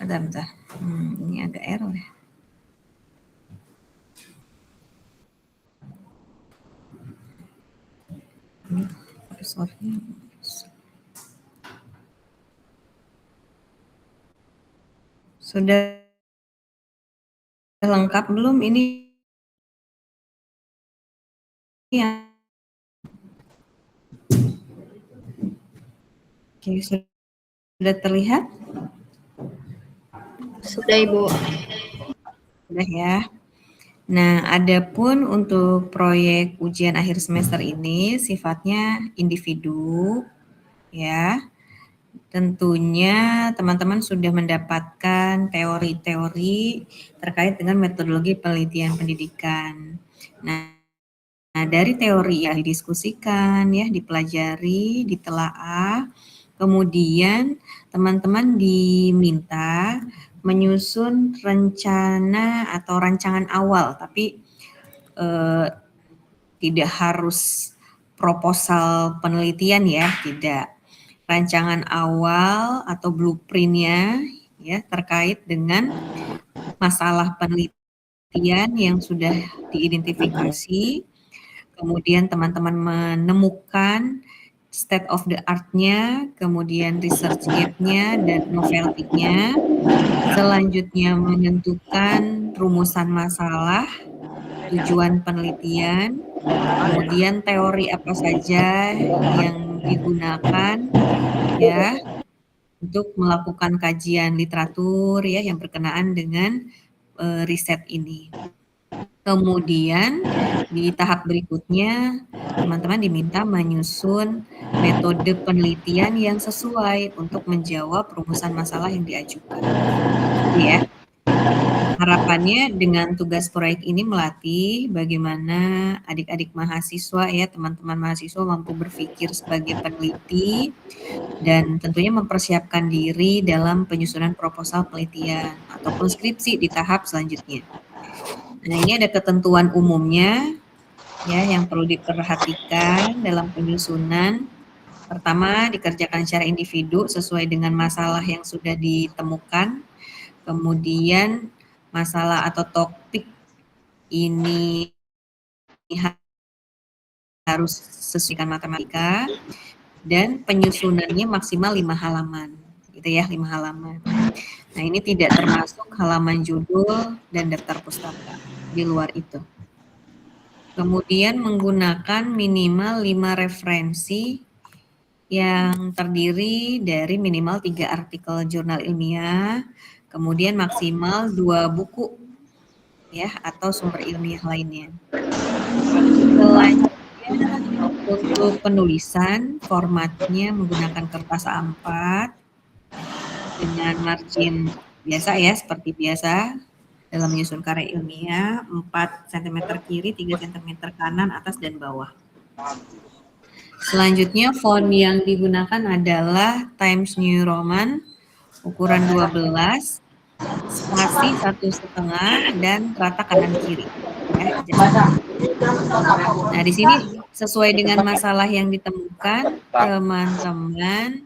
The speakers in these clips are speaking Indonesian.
Bentar. Ini agak error ya. Ini kursornya. Sudah lengkap belum ini? Ya. Oke, sudah terlihat? Sudah, Ibu. Sudah ya. Nah, adapun untuk proyek ujian akhir semester ini sifatnya individu, ya. Tentunya teman-teman sudah mendapatkan teori-teori terkait dengan metodologi penelitian pendidikan. Nah, dari teori yang didiskusikan, ya, dipelajari, ditelaah, kemudian teman-teman diminta menyusun rencana atau rancangan awal, tapi tidak harus proposal penelitian ya, tidak. Rancangan awal atau blueprint-nya ya terkait dengan masalah penelitian yang sudah diidentifikasi. Kemudian teman-teman menemukan state of the art-nya, kemudian research gap-nya dan novelty-nya. Selanjutnya menentukan rumusan masalah, tujuan penelitian, kemudian teori apa saja yang digunakan ya untuk melakukan kajian literatur ya yang berkenaan dengan riset ini. Kemudian di tahap berikutnya teman-teman diminta menyusun metode penelitian yang sesuai untuk menjawab rumusan masalah yang diajukan. Ya. Harapannya dengan tugas proyek ini melatih bagaimana adik-adik mahasiswa ya, teman-teman mahasiswa mampu berpikir sebagai peneliti dan tentunya mempersiapkan diri dalam penyusunan proposal penelitian ataupun skripsi di tahap selanjutnya. Nah, ini ada ketentuan umumnya ya yang perlu diperhatikan dalam penyusunan. Pertama, dikerjakan secara individu sesuai dengan masalah yang sudah ditemukan. Kemudian masalah atau topik ini harus sesuai dengan matematika dan penyusunannya maksimal 5 halaman gitu ya, 5 halaman. Nah, ini tidak termasuk halaman judul dan daftar pustaka di luar itu. Kemudian menggunakan minimal 5 referensi yang terdiri dari minimal 3 artikel jurnal ilmiah, kemudian maksimal 2 buku ya atau sumber ilmiah lainnya. Selanjutnya untuk penulisan formatnya menggunakan kertas A4 dengan margin biasa ya seperti biasa dalam menyusun karya ilmiah 4 cm kiri, 3 cm kanan, atas dan bawah. Selanjutnya font yang digunakan adalah Times New Roman ukuran 12, spasi 1,5 dan rata kanan kiri. Ya, nah, di sini sesuai dengan masalah yang ditemukan, teman-teman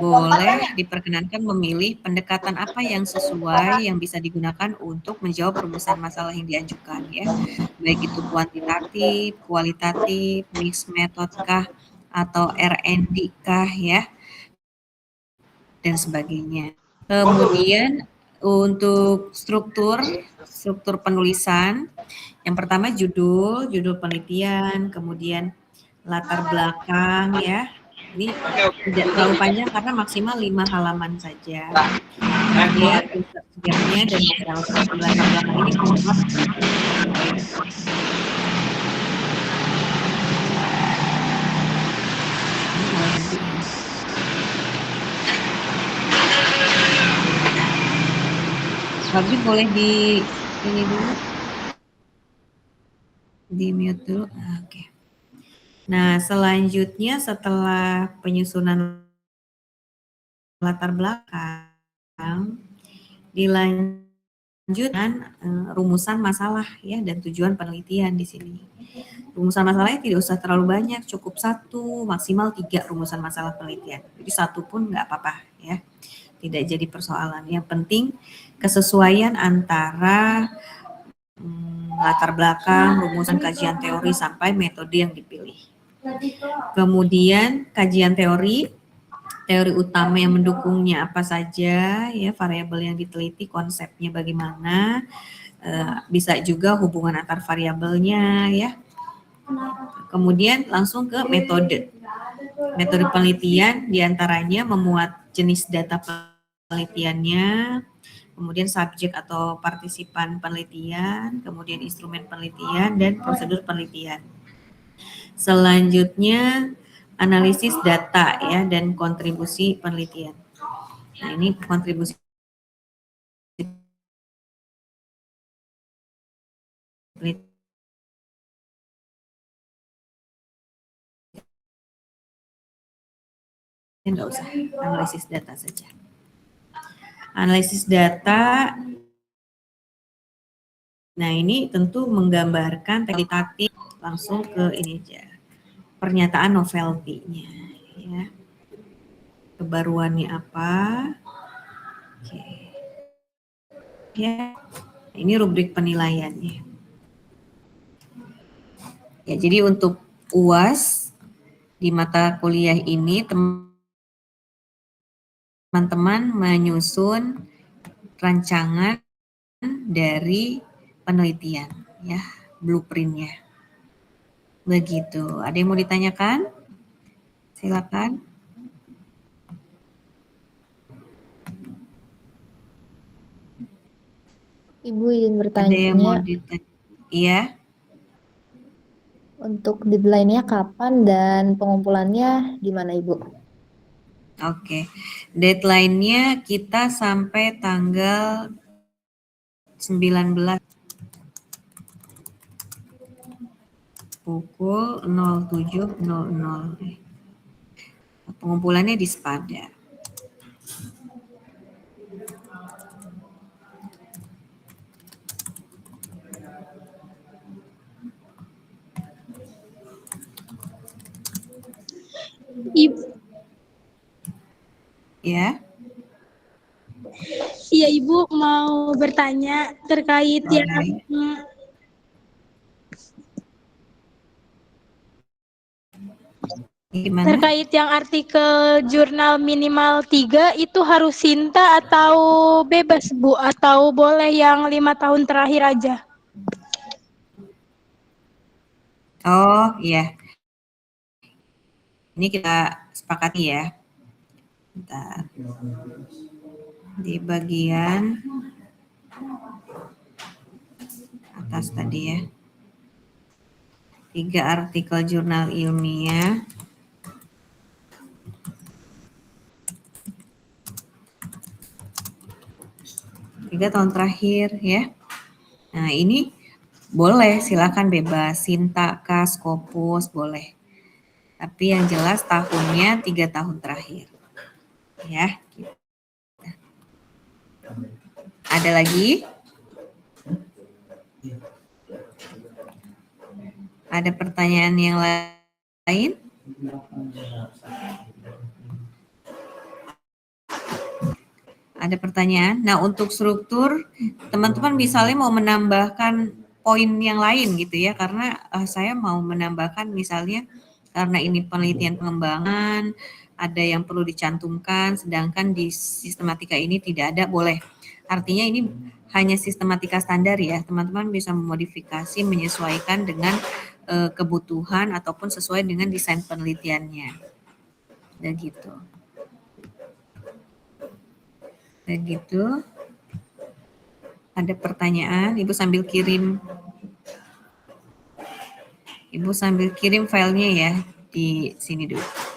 boleh diperkenankan memilih pendekatan apa yang sesuai yang bisa digunakan untuk menjawab rumusan masalah yang diajukan ya. Baik itu kuantitatif, kualitatif, mixed method kah, atau R&D kah ya, dan sebagainya. Kemudian untuk struktur penulisan, yang pertama judul penelitian, kemudian latar belakang ya. Ini tidak terlalu panjang karena maksimal 5 halaman saja. Kemudian research-nya dan novelty di latar belakang ini mutlak. Habis boleh di ini dulu, di mute dulu. Oke. Nah, selanjutnya setelah penyusunan latar belakang, dilanjutkan rumusan masalah ya dan tujuan penelitian di sini. Rumusan masalahnya tidak usah terlalu banyak, cukup 1, maksimal 3 rumusan masalah penelitian. Jadi 1 pun nggak apa-apa ya. Tidak jadi persoalan. Yang penting kesesuaian antara latar belakang, rumusan kajian teori sampai metode yang dipilih. Kemudian kajian teori utama yang mendukungnya apa saja, ya variabel yang diteliti, konsepnya bagaimana, bisa juga hubungan antar variabelnya, ya. Kemudian langsung ke metode. Metode penelitian diantaranya memuat jenis data penelitiannya, kemudian subjek atau partisipan penelitian, kemudian instrumen penelitian, dan prosedur penelitian. Selanjutnya analisis data ya dan kontribusi penelitian. Nah, ini kontribusi penelitian. Enggak usah, analisis data saja. Analisis data, nah ini tentu menggambarkan kualitatif, langsung ke ini aja, pernyataan novelty-nya, ya. Kebaruannya apa? Oke. Ya, ini rubrik penilaiannya. Ya, jadi untuk UAS di mata kuliah ini teman-teman menyusun rancangan dari penelitian, ya, blueprintnya. Begitu. Ada yang mau ditanyakan? Silakan. Ibu ingin Ada yang mau bertanya, ditanya? Iya. untuk deadline-nya kapan dan pengumpulannya gimana Ibu? Oke. Deadline-nya kita sampai tanggal 19 pukul 07.00. Pengumpulannya di Spada. Ibu, Ya. iya Ibu mau bertanya terkait yang Gimana? terkait yang artikel jurnal minimal 3 itu harus Sinta atau bebas Bu, atau boleh yang 5 tahun terakhir aja? Oh, iya. Ini kita sepakati ya. Bentar. Di bagian atas tadi ya. 3 artikel jurnal ilmiah. 3 tahun terakhir ya. Nah, ini boleh, silakan bebas. Sinta, Scopus, boleh. Tapi yang jelas tahunnya 3 tahun terakhir. Ya. Ada lagi? Ada pertanyaan yang lain? Ada pertanyaan? Nah, untuk struktur, teman-teman misalnya mau menambahkan poin yang lain gitu ya, karena saya mau menambahkan misalnya karena ini penelitian pengembangan, ada yang perlu dicantumkan, sedangkan di sistematika ini tidak ada, boleh. Artinya ini hanya sistematika standar ya, teman-teman bisa memodifikasi, menyesuaikan dengan kebutuhan ataupun sesuai dengan desain penelitiannya. Dan gitu. Begitu. Ada pertanyaan, Ibu sambil kirim. Ibu sambil kirim filenya ya di sini dulu.